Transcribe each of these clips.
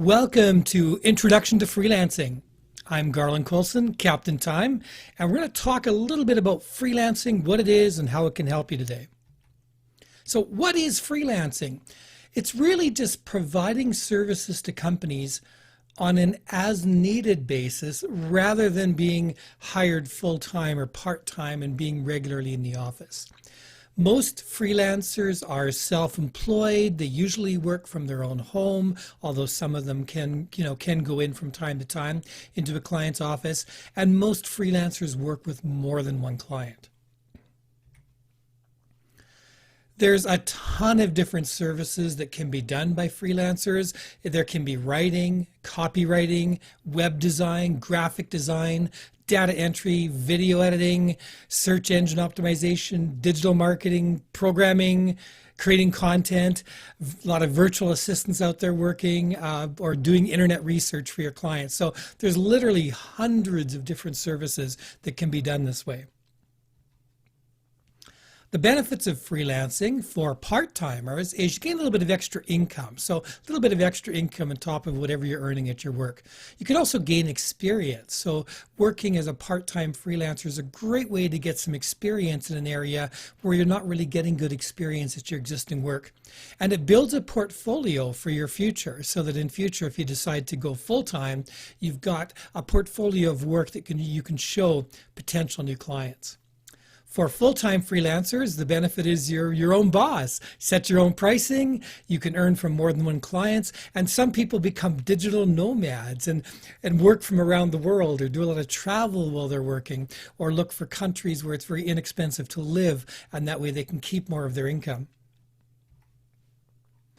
Welcome to Introduction to Freelancing. I'm Garland Colson, Captain Time, and we're going to talk a little bit about freelancing, what it is, and how it can help you today. So what is freelancing? It's really just providing services to companies on an as-needed basis rather than being hired full-time or part-time and being regularly in the office. Most freelancers are self-employed. They usually work from their own home, although some of them can go in from time to time into a client's office. And most freelancers work with more than one client. There's a ton of different services that can be done by freelancers. There can be writing, copywriting, web design, graphic design, data entry, video editing, search engine optimization, digital marketing, programming, creating content, a lot of virtual assistants out there working or doing internet research for your clients. So there's literally hundreds of different services that can be done this way. The benefits of freelancing for part-timers is you gain a little bit of extra income. So a little bit of extra income on top of whatever you're earning at your work. You can also gain experience. So working as a part-time freelancer is a great way to get some experience in an area where you're not really getting good experience at your existing work. And it builds a portfolio for your future so that in future, if you decide to go full-time, you've got a portfolio of work that you can show potential new clients. For full-time freelancers, the benefit is you're your own boss. Set your own pricing, you can earn from more than one client, and some people become digital nomads and work from around the world or do a lot of travel while they're working or look for countries where it's very inexpensive to live, and that way they can keep more of their income.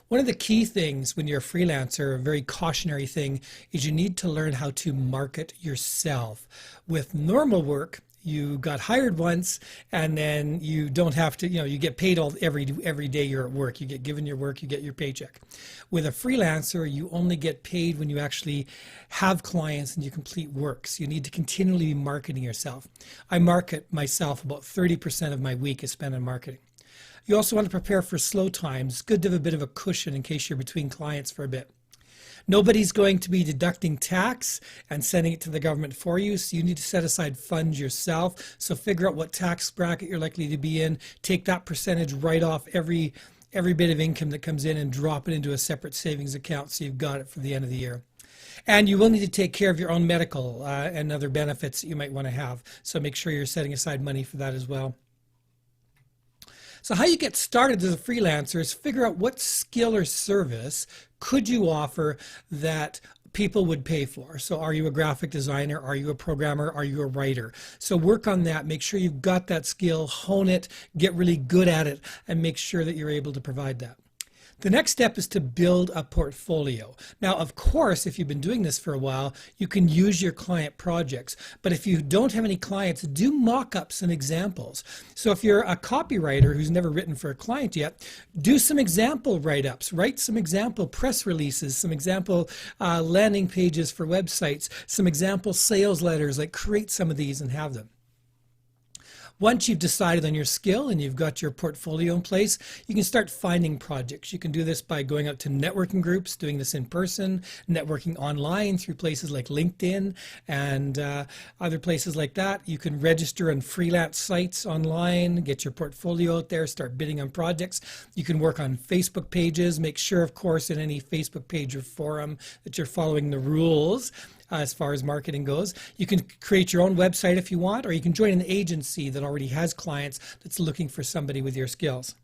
One of the key things when you're a freelancer, a very cautionary thing, is you need to learn how to market yourself. With normal work, you got hired once and then you don't have to, you get paid every day you're at work. You get given your work, you get your paycheck. With a freelancer, you only get paid when you actually have clients and you complete work. So you need to continually be marketing yourself. I market myself. About 30% of my week is spent on marketing. You also want to prepare for slow times. It's good to have a bit of a cushion in case you're between clients for a bit. Nobody's going to be deducting tax and sending it to the government for you, so you need to set aside funds yourself. So figure out what tax bracket you're likely to be in, take that percentage right off every bit of income that comes in and drop it into a separate savings account so you've got it for the end of the year. And you will need to take care of your own medical and other benefits that you might want to have, so make sure you're setting aside money for that as well. So how you get started as a freelancer is figure out what skill or service could you offer that people would pay for. So are you a graphic designer? Are you a programmer? Are you a writer? So work on that. Make sure you've got that skill, hone it, get really good at it, and make sure that you're able to provide that. The next step is to build a portfolio. Now, of course, if you've been doing this for a while, you can use your client projects. But if you don't have any clients, do mock-ups and examples. So if you're a copywriter who's never written for a client yet, do some example write-ups. Write some example press releases, some example landing pages for websites, some example sales letters. Like create some of these and have them. Once you've decided on your skill and you've got your portfolio in place, you can start finding projects. You can do this by going out to networking groups, doing this in person, networking online through places like LinkedIn and other places like that. You can register on freelance sites online, get your portfolio out there, start bidding on projects. You can work on Facebook pages. Make sure, of course, in any Facebook page or forum that you're following the rules as far as marketing goes. You can create your own website if you want, or you can join an agency that already has clients that's looking for somebody with your skills.